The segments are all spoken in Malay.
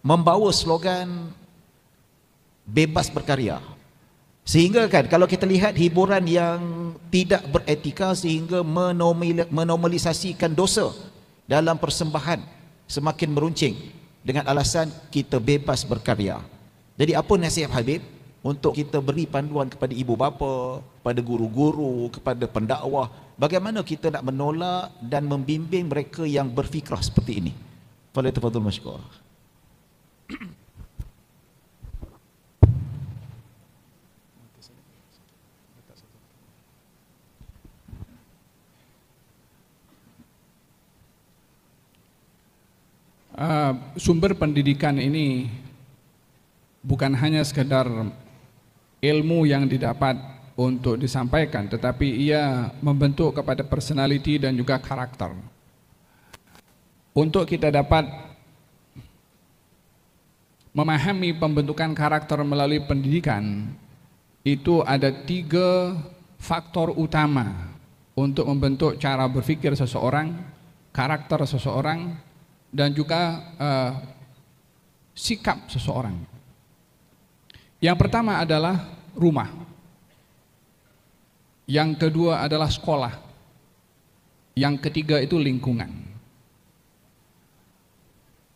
membawa slogan bebas berkarya. Sehingga kan kalau kita lihat hiburan yang tidak beretika sehingga menormalisasikan dosa dalam persembahan semakin meruncing dengan alasan kita bebas berkarya. Jadi apa nasihat Habib untuk kita beri panduan kepada ibu bapa, kepada guru-guru, kepada pendakwah, bagaimana kita nak menolak dan membimbing mereka yang berfikrah seperti ini? Falyatafadhal mashkur. Sumber pendidikan ini bukan hanya sekedar ilmu yang didapat untuk disampaikan, tetapi ia membentuk kepada personality dan juga karakter. Untuk kita dapat memahami pembentukan karakter melalui pendidikan, itu ada 3 faktor utama untuk membentuk cara berpikir seseorang, karakter seseorang, dan juga sikap seseorang. Yang pertama adalah rumah. Yang kedua adalah sekolah. Yang ketiga itu lingkungan.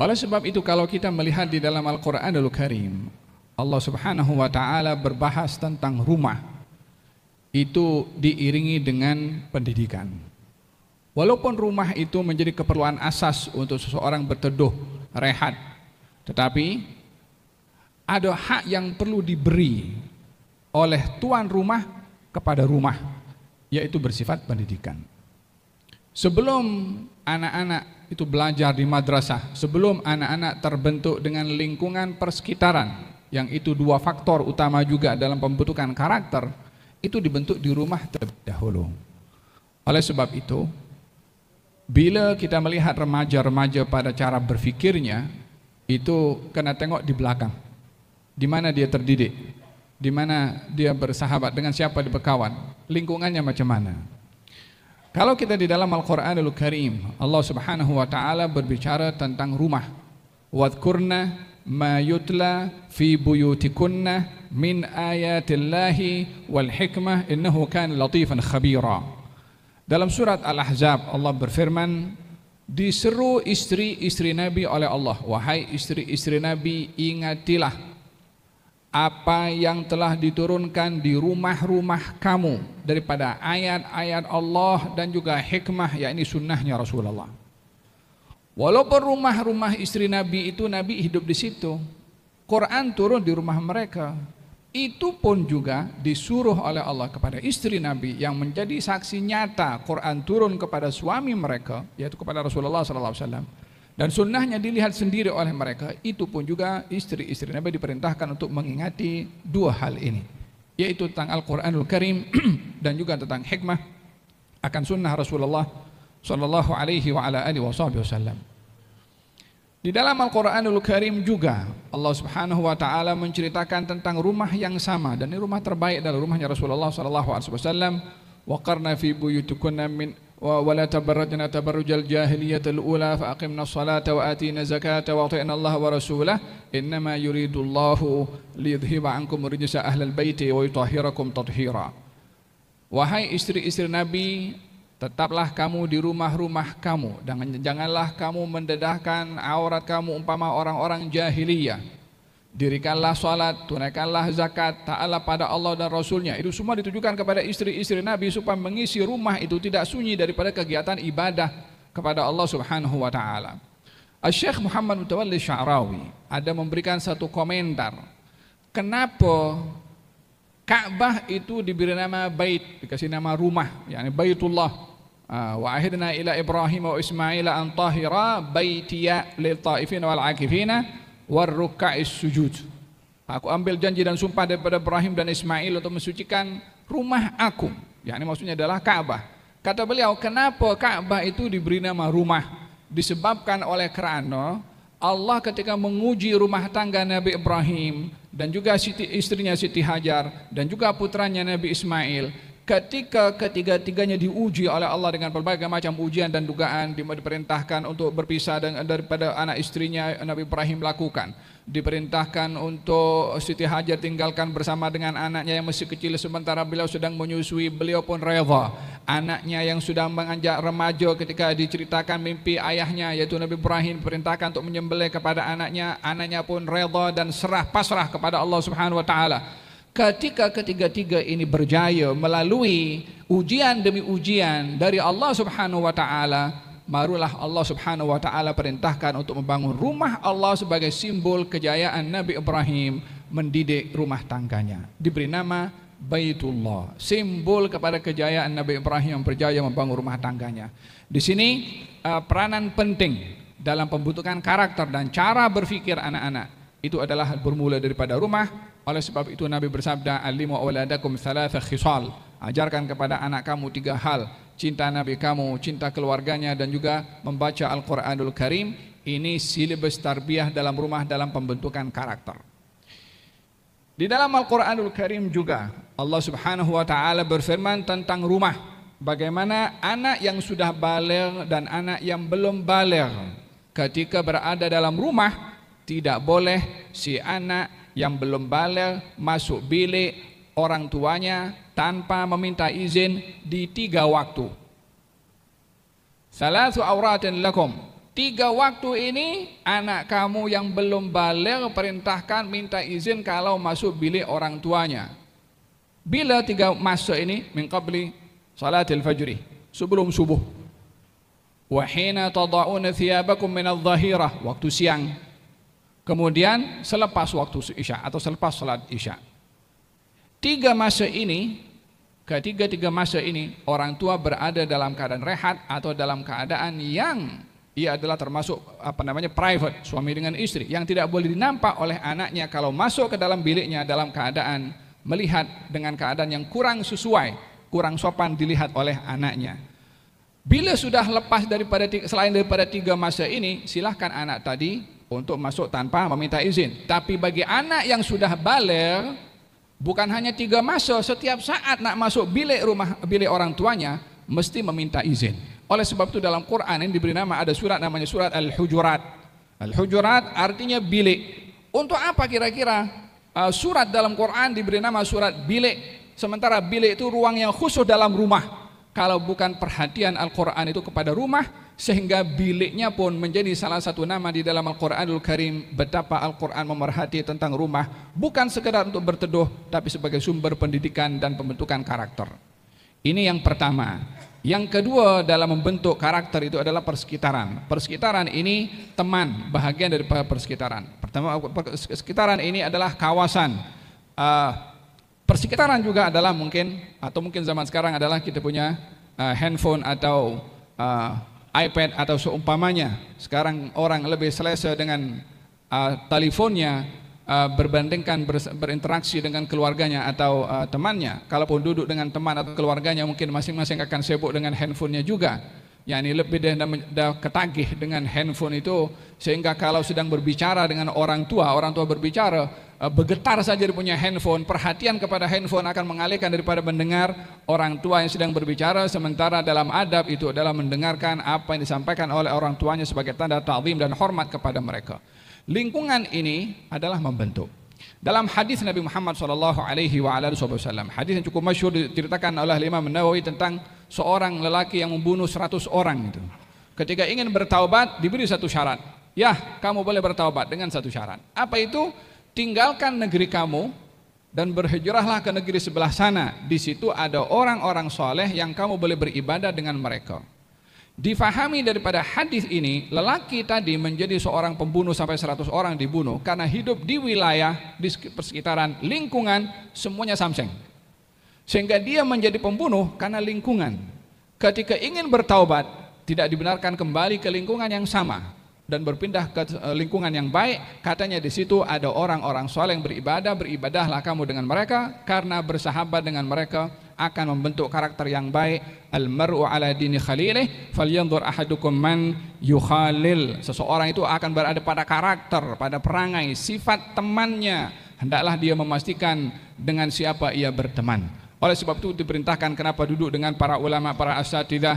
Oleh sebab itu kalau kita melihat di dalam Al-Quranul Karim, Allah Subhanahu wa Ta'ala berbahas tentang rumah, itu diiringi dengan pendidikan. Walaupun rumah itu menjadi keperluan asas untuk seseorang berteduh, rehat, tetapi ada hak yang perlu diberi oleh tuan rumah kepada rumah, yaitu bersifat pendidikan. Sebelum anak-anak itu belajar di madrasah, sebelum anak-anak terbentuk dengan lingkungan persekitaran, yang itu 2 faktor utama juga dalam pembentukan karakter, itu dibentuk di rumah terlebih dahulu. Oleh sebab itu, bila kita melihat remaja-remaja pada cara berfikirnya, itu kena tengok di belakang, di mana dia terdidik, di mana dia bersahabat, dengan siapa dia berkawan, lingkungannya macam mana. Kalau kita di dalam Al-Quranul Karim, Allah Subhanahu wa Ta'ala berbicara tentang rumah. Wadhkurna ma yutla fi buyutikunna min ayatillahi wal hikmah innahu kana latifan khabira. Dalam surat Al-Ahzab Allah berfirman, diseru istri-istri Nabi oleh Allah, wahai istri-istri Nabi, ingatilah apa yang telah diturunkan di rumah-rumah kamu daripada ayat-ayat Allah dan juga hikmah, yakni sunnahnya Rasulullah. Walaupun rumah-rumah istri Nabi itu Nabi hidup di situ, Quran turun di rumah mereka, itu pun juga disuruh oleh Allah kepada istri Nabi yang menjadi saksi nyata Quran turun kepada suami mereka, yaitu kepada Rasulullah SAW, dan sunnahnya dilihat sendiri oleh mereka. Itu pun juga istri-istri Nabi diperintahkan untuk mengingati 2 hal ini, yaitu tentang Al-Quranul Karim dan juga tentang hikmah akan sunnah Rasulullah SAW. Di dalam Al-Quranul Karim juga Allah Subhanahu wa Ta'ala menceritakan tentang rumah yang sama, dan ini rumah terbaik adalah rumahnya Rasulullah SAW. Waqarna fi buyutikunna min wa la tabarrajna tabarrujal jahiliyatil ula fa aqimna sholata wa atina zakata wa atina Allah wa rasulah innama yuridullahu liyudhhiba ankum rijsa ahlal baiti wa yutahhirakum tathira. Wahai istri-istri Nabi, tetaplah kamu di rumah-rumah kamu, dan janganlah kamu mendedahkan aurat kamu umpama orang-orang jahiliyah. Dirikanlah salat, tunaikanlah zakat, taatlah pada Allah dan Rasulnya. Itu semua ditujukan kepada istri-istri Nabi supaya mengisi rumah itu tidak sunyi daripada kegiatan ibadah kepada Allah Subhanahu wa Ta'ala. Syekh Muhammad Mutawalli Sya'rawi ada memberikan satu komentar, kenapa Ka'bah itu diberi nama bait, dikasih nama rumah, yakni Baitullah. Wa ahidna ila Ibrahim wa Ismail an tahira baitiya lil ta'ifin wal akifina war ruk'is sujud. Aku ambil janji dan sumpah daripada Ibrahim dan Ismail untuk mensucikan rumah aku, yakni maksudnya adalah Ka'bah. Kata beliau, kenapa Ka'bah itu diberi nama rumah? Disebabkan oleh kerana Allah ketika menguji rumah tangga Nabi Ibrahim dan juga istrinya Siti Hajar dan juga putranya Nabi Ismail, ketika ketiga-tiganya diuji oleh Allah dengan berbagai macam ujian dan dugaan, diperintahkan untuk berpisah daripada anak istrinya, Nabi Ibrahim lakukan. Diperintahkan untuk Siti Hajar tinggalkan bersama dengan anaknya yang masih kecil sementara beliau sedang menyusui, beliau pun rela. Anaknya yang sudah menganjak remaja ketika diceritakan mimpi ayahnya yaitu Nabi Ibrahim perintahkan untuk menyembelih kepada anaknya, anaknya pun rela dan pasrah kepada Allah Subhanahu wa taala. Ketika ketiga-tiga ini berjaya melalui ujian demi ujian dari Allah Subhanahu wa taala, barulah Allah Subhanahu wa taala perintahkan untuk membangun rumah Allah sebagai simbol kejayaan Nabi Ibrahim mendidik rumah tangganya. Diberi nama Baitullah, simbol kepada kejayaan Nabi Ibrahim yang berjaya membangun rumah tangganya. Di sini peranan penting dalam pembentukan karakter dan cara berpikir anak-anak itu adalah bermula daripada rumah. Oleh sebab itu Nabi bersabda, "Alimu auladakum thalatha khisal." Ajarkan kepada anak kamu 3 hal: cinta Nabi kamu, cinta keluarganya, dan juga membaca Al-Qur'anul Karim. Ini silibus tarbiyah dalam rumah dalam pembentukan karakter. Di dalam Al-Qur'anul Karim juga Allah Subhanahu wa taala berfirman tentang rumah. Bagaimana anak yang sudah baligh dan anak yang belum baligh ketika berada dalam rumah, tidak boleh si anak yang belum baligh masuk bilik orang tuanya tanpa meminta izin di 3 waktu. Salasu auratin lakum. 3 waktu ini anak kamu yang belum baligh perintahkan minta izin kalau masuk bilik orang tuanya. Bila 3 masa ini? Min qabli salatil fajri, sebelum subuh. Wa hina tada'una thiyabakum minadh dhahirah, waktu siang. Kemudian selepas waktu isya atau selepas salat isya. 3 masa ini, ketiga masa ini orang tua berada dalam keadaan rehat atau dalam keadaan yang ia adalah termasuk private, suami dengan istri, yang tidak boleh dinampak oleh anaknya kalau masuk ke dalam biliknya dalam keadaan melihat dengan keadaan yang kurang sesuai, kurang sopan dilihat oleh anaknya. Bila sudah lepas selain daripada 3 masa ini, silahkan anak tadi untuk masuk tanpa meminta izin. Tapi bagi anak yang sudah baligh, bukan hanya 3 masa, setiap saat nak masuk bilik orang tuanya mesti meminta izin. Oleh sebab itu dalam Quran ini diberi nama, ada surat namanya surat Al-Hujurat. Al-Hujurat artinya bilik. Untuk apa kira-kira surat dalam Quran diberi nama surat bilik, sementara bilik itu ruang yang khusus dalam rumah? Kalau bukan perhatian Al-Quran itu kepada rumah, sehingga biliknya pun menjadi salah satu nama di dalam Al-Quranul Karim. Betapa Al-Quran memerhati tentang rumah, bukan sekedar untuk berteduh, tapi sebagai sumber pendidikan dan pembentukan karakter. Ini yang pertama. Yang kedua dalam membentuk karakter itu adalah persekitaran. Persekitaran ini teman, bahagian dari persekitaran. Pertama, persekitaran ini adalah kawasan. Persekitaran juga adalah mungkin zaman sekarang adalah kita punya handphone atau iPad atau seumpamanya. Sekarang orang lebih selesa dengan teleponnya berbandingkan berinteraksi dengan keluarganya atau temannya. Kalaupun duduk dengan teman atau keluarganya, mungkin masing-masing akan sibuk dengan handphonenya juga. Yani lebih dah ketagih dengan handphone itu, sehingga kalau sedang berbicara dengan orang tua berbicara, bergetar saja dia punya handphone, perhatian kepada handphone akan mengalihkan daripada mendengar orang tua yang sedang berbicara, sementara dalam adab itu adalah mendengarkan apa yang disampaikan oleh orang tuanya sebagai tanda ta'zim dan hormat kepada mereka. Lingkungan ini adalah membentuk. Dalam hadis Nabi Muhammad SAW, hadis yang cukup masyhur diceritakan oleh Imam Nawawi tentang seorang lelaki yang membunuh 100 orang itu. Ketika ingin bertaubat diberi satu syarat. Ya, kamu boleh bertaubat dengan satu syarat. Apa itu? Tinggalkan negeri kamu dan berhijrahlah ke negeri sebelah sana. Di situ ada orang-orang soleh yang kamu boleh beribadah dengan mereka. Difahami daripada hadis ini, lelaki tadi menjadi seorang pembunuh sampai 100 orang dibunuh karena hidup di wilayah, di persekitaran, lingkungan semuanya samseng. Sehingga dia menjadi pembunuh karena lingkungan. Ketika ingin bertaubat, tidak dibenarkan kembali ke lingkungan yang sama dan berpindah ke lingkungan yang baik. Katanya di situ ada orang-orang soleh yang beribadah, beribadahlah kamu dengan mereka, karena bersahabat dengan mereka akan membentuk karakter yang baik. Al-mar'u ala dini khalilih falyanzur ahadukum man yukhalil. Seseorang itu akan berada pada karakter, pada perangai, sifat temannya. Hendaklah dia memastikan dengan siapa ia berteman. Oleh sebab itu diperintahkan kenapa duduk dengan para ulama, para asatidzah,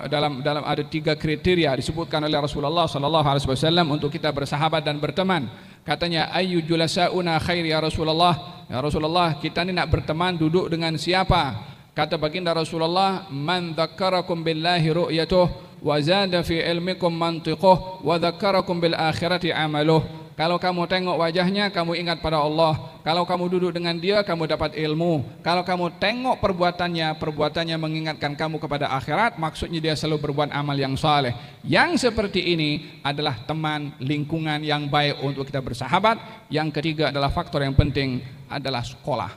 dalam ada 3 kriteria disebutkan oleh Rasulullah sallallahu alaihi wasallam untuk kita bersahabat dan berteman. Katanya, ayyu julasauna khair ya Rasulullah. Ya Rasulullah, kita ini nak berteman duduk dengan siapa? Kata baginda Rasulullah, man dzakkarakum billahi ru'yatuh wa zada fi ilmikum mantiquh wa dzakkarakum bil akhirati amaluh. Kalau kamu tengok wajahnya, kamu ingat pada Allah. Kalau kamu duduk dengan dia, kamu dapat ilmu. Kalau kamu tengok perbuatannya mengingatkan kamu kepada akhirat, maksudnya dia selalu berbuat amal yang saleh. Yang seperti ini adalah teman lingkungan yang baik untuk kita bersahabat. Yang ketiga adalah faktor yang penting adalah sekolah.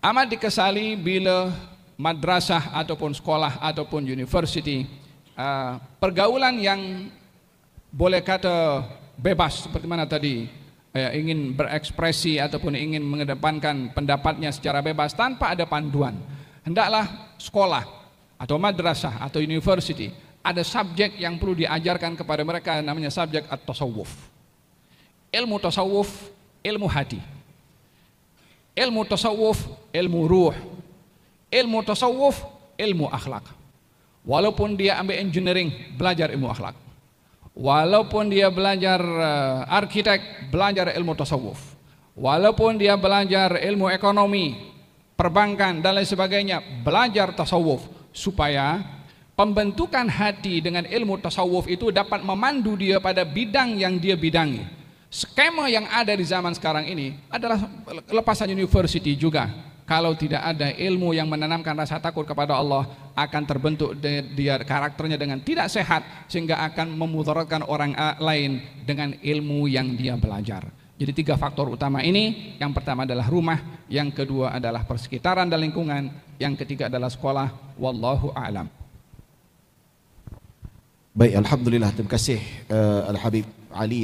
Amat dikesali bila madrasah ataupun sekolah ataupun university, pergaulan yang boleh kata bebas seperti mana tadi, ingin berekspresi ataupun ingin mengedepankan pendapatnya secara bebas tanpa ada panduan. Hendaklah sekolah atau madrasah atau university ada subjek yang perlu diajarkan kepada mereka, namanya subjek at-tasawuf. Ilmu tasawuf, ilmu hati. Ilmu tasawuf, ilmu ruh. Ilmu tasawuf, ilmu akhlak. Walaupun dia ambil engineering, belajar ilmu akhlak. Walaupun dia belajar arsitek, belajar ilmu tasawuf. Walaupun dia belajar ilmu ekonomi, perbankan dan lain sebagainya, belajar tasawuf, supaya pembentukan hati dengan ilmu tasawuf itu dapat memandu dia pada bidang yang dia bidangi. Skema yang ada di zaman sekarang ini adalah lepasan university juga. Kalau tidak ada ilmu yang menanamkan rasa takut kepada Allah, akan terbentuk dia karakternya dengan tidak sehat, sehingga akan memudaratkan orang lain dengan ilmu yang dia belajar. Jadi 3 faktor utama ini. Yang pertama adalah rumah, yang kedua adalah persekitaran dan lingkungan, yang ketiga adalah sekolah. Wallahu a'lam. Baik, alhamdulillah, terima kasih Al-Habib Ali.